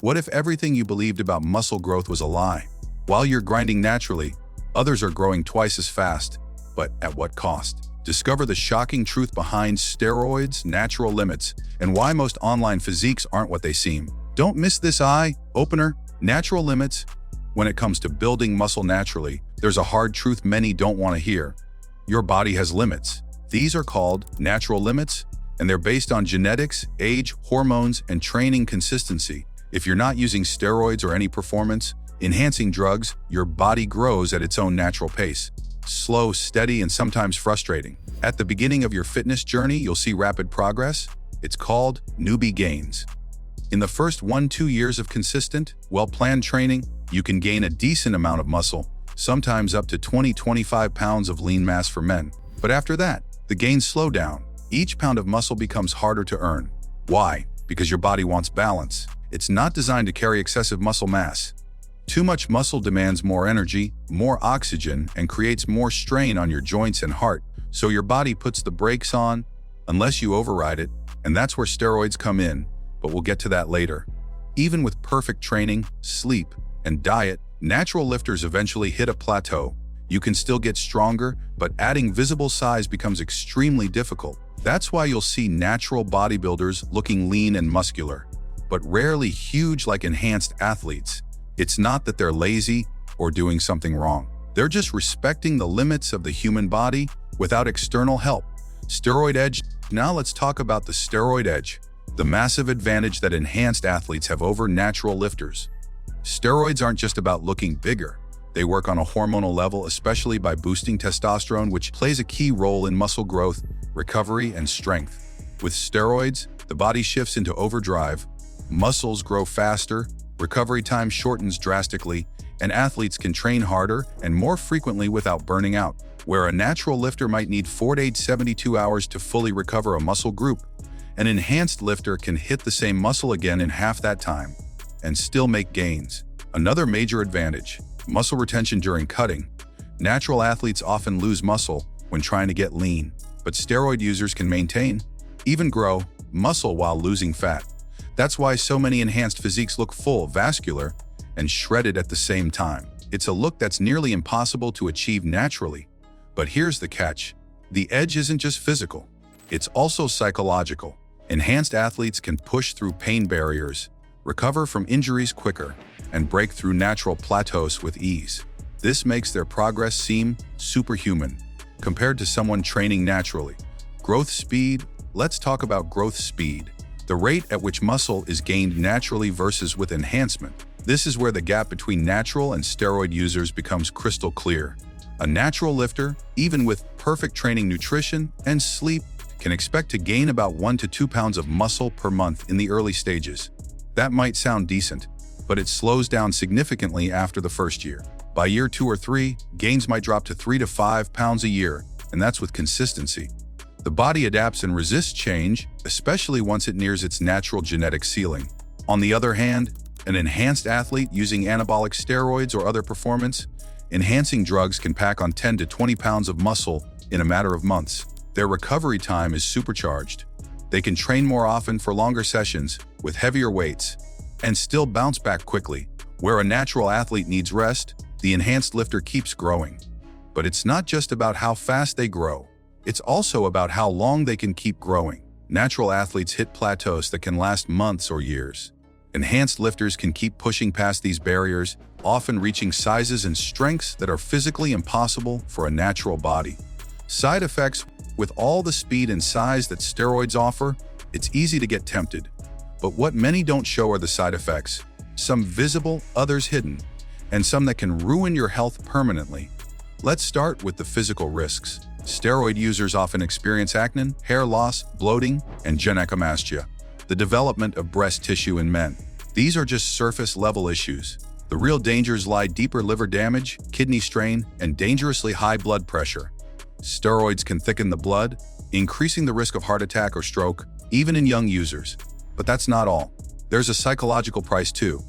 What if everything you believed about muscle growth was a lie? While you're grinding naturally, others are growing twice as fast, but at what cost? Discover the shocking truth behind steroids, natural limits, and why most online physiques aren't what they seem. Don't miss this eye-opener. Natural limits. When it comes to building muscle naturally, there's a hard truth many don't want to hear. Your body has limits. These are called natural limits, and they're based on genetics, age, hormones, and training consistency. If you're not using steroids or any performance-enhancing drugs, your body grows at its own natural pace. Slow, steady, and sometimes frustrating. At the beginning of your fitness journey, you'll see rapid progress. It's called newbie gains. In the first 1-2 years of consistent, well-planned training, you can gain a decent amount of muscle, sometimes up to 20-25 pounds of lean mass for men. But after that, the gains slow down. Each pound of muscle becomes harder to earn. Why? Because your body wants balance. It's not designed to carry excessive muscle mass. Too much muscle demands more energy, more oxygen, and creates more strain on your joints and heart, so your body puts the brakes on, unless you override it, and that's where steroids come in, but we'll get to that later. Even with perfect training, sleep, and diet, natural lifters eventually hit a plateau. You can still get stronger, but adding visible size becomes extremely difficult. That's why you'll see natural bodybuilders looking lean and muscular, but rarely huge like enhanced athletes. It's not that they're lazy or doing something wrong. They're just respecting the limits of the human body without external help. Steroid edge. Now let's talk about the steroid edge, the massive advantage that enhanced athletes have over natural lifters. Steroids aren't just about looking bigger. They work on a hormonal level, especially by boosting testosterone, which plays a key role in muscle growth, recovery, and strength. With steroids, the body shifts into overdrive, muscles grow faster, recovery time shortens drastically, and athletes can train harder and more frequently without burning out. Where a natural lifter might need 4 to 72 hours to fully recover a muscle group, an enhanced lifter can hit the same muscle again in half that time and still make gains. Another major advantage: muscle retention during cutting. Natural athletes often lose muscle when trying to get lean, but steroid users can maintain, even grow, muscle while losing fat. That's why so many enhanced physiques look full, vascular, and shredded at the same time. It's a look that's nearly impossible to achieve naturally. But here's the catch. The edge isn't just physical. It's also psychological. Enhanced athletes can push through pain barriers, recover from injuries quicker, and break through natural plateaus with ease. This makes their progress seem superhuman compared to someone training naturally. Growth speed. Let's talk about growth speed, the rate at which muscle is gained naturally versus with enhancement. This is where the gap between natural and steroid users becomes crystal clear. A natural lifter, even with perfect training, nutrition, and sleep, can expect to gain about 1 to 2 pounds of muscle per month in the early stages. That might sound decent, but it slows down significantly after the first year. By year 2 or 3, gains might drop to 3 to 5 pounds a year, and that's with consistency. The body adapts and resists change, especially once it nears its natural genetic ceiling. On the other hand, an enhanced athlete using anabolic steroids or other performance-enhancing drugs can pack on 10 to 20 pounds of muscle in a matter of months. Their recovery time is supercharged. They can train more often for longer sessions with heavier weights and still bounce back quickly. Where a natural athlete needs rest, the enhanced lifter keeps growing. But it's not just about how fast they grow. It's also about how long they can keep growing. Natural athletes hit plateaus that can last months or years. Enhanced lifters can keep pushing past these barriers, often reaching sizes and strengths that are physically impossible for a natural body. Side effects: with all the speed and size that steroids offer, it's easy to get tempted. But what many don't show are the side effects, some visible, others hidden, and some that can ruin your health permanently. Let's start with the physical risks. Steroid users often experience acne, hair loss, bloating, and gynecomastia, the development of breast tissue in men. These are just surface-level issues. The real dangers lie deeper: liver damage, kidney strain, and dangerously high blood pressure. Steroids can thicken the blood, increasing the risk of heart attack or stroke, even in young users. But that's not all. There's a psychological price too.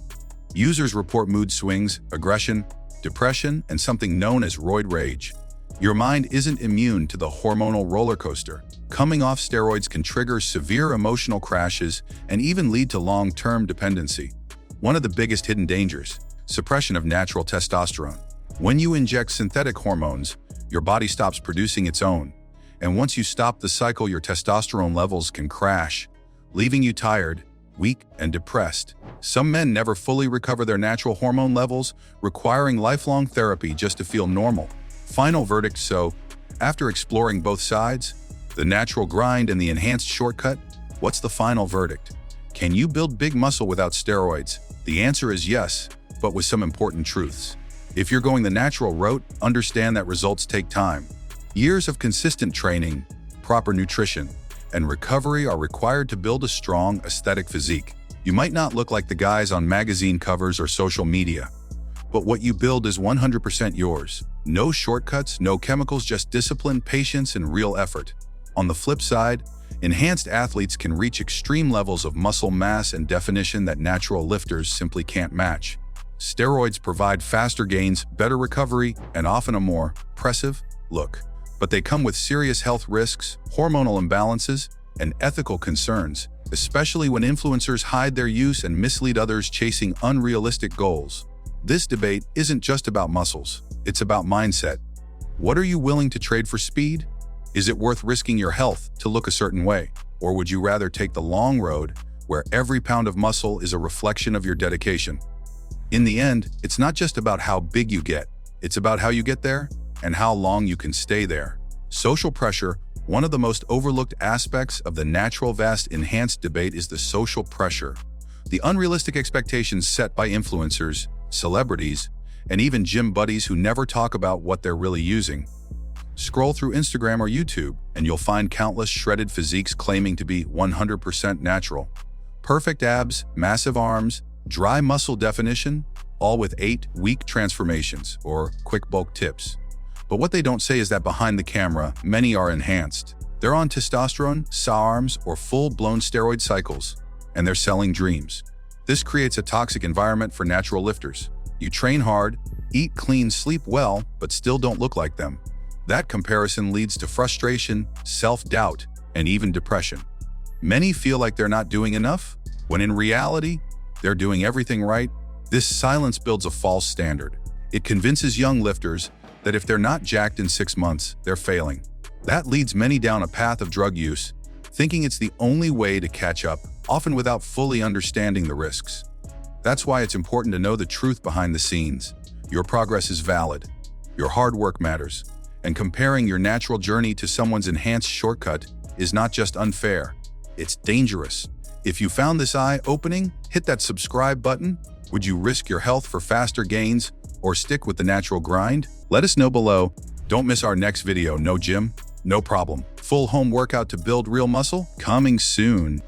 Users report mood swings, aggression, depression, and something known as roid rage. Your mind isn't immune to the hormonal roller coaster. Coming off steroids can trigger severe emotional crashes and even lead to long-term dependency. One of the biggest hidden dangers: suppression of natural testosterone. When you inject synthetic hormones, your body stops producing its own. And once you stop the cycle, your testosterone levels can crash, leaving you tired, weak, and depressed. Some men never fully recover their natural hormone levels, requiring lifelong therapy just to feel normal. Final verdict: so, after exploring both sides, the natural grind and the enhanced shortcut, what's the final verdict? Can you build big muscle without steroids? The answer is yes, but with some important truths. If you're going the natural route, understand that results take time. Years of consistent training, proper nutrition, and recovery are required to build a strong, aesthetic physique. You might not look like the guys on magazine covers or social media, but what you build is 100% yours. No shortcuts, no chemicals, just discipline, patience, and real effort. On the flip side, enhanced athletes can reach extreme levels of muscle mass and definition that natural lifters simply can't match. Steroids provide faster gains, better recovery, and often a more impressive look. But they come with serious health risks, hormonal imbalances, and ethical concerns, especially when influencers hide their use and mislead others chasing unrealistic goals. This debate isn't just about muscles, it's about mindset. What are you willing to trade for speed? Is it worth risking your health to look a certain way? Or would you rather take the long road, where every pound of muscle is a reflection of your dedication? In the end, it's not just about how big you get, it's about how you get there and how long you can stay there. Social pressure: one of the most overlooked aspects of the natural vast enhanced debate is the social pressure. The unrealistic expectations set by influencers, celebrities, and even gym buddies who never talk about what they're really using. Scroll through Instagram or YouTube, and you'll find countless shredded physiques claiming to be 100% natural. Perfect abs, massive arms, dry muscle definition, all with 8-week transformations or quick bulk tips. But what they don't say is that behind the camera, many are enhanced. They're on testosterone, SARMs, or full-blown steroid cycles, and they're selling dreams. This creates a toxic environment for natural lifters. You train hard, eat clean, sleep well, but still don't look like them. That comparison leads to frustration, self-doubt, and even depression. Many feel like they're not doing enough, when in reality, they're doing everything right. This silence builds a false standard. It convinces young lifters that if they're not jacked in 6 months, they're failing. That leads many down a path of drug use, thinking it's the only way to catch up, often without fully understanding the risks. That's why it's important to know the truth behind the scenes. Your progress is valid. Your hard work matters. And comparing your natural journey to someone's enhanced shortcut is not just unfair, it's dangerous. If you found this eye-opening, hit that subscribe button. Would you risk your health for faster gains or stick with the natural grind? Let us know below. Don't miss our next video. No gym? No problem. Full home workout to build real muscle? Coming soon.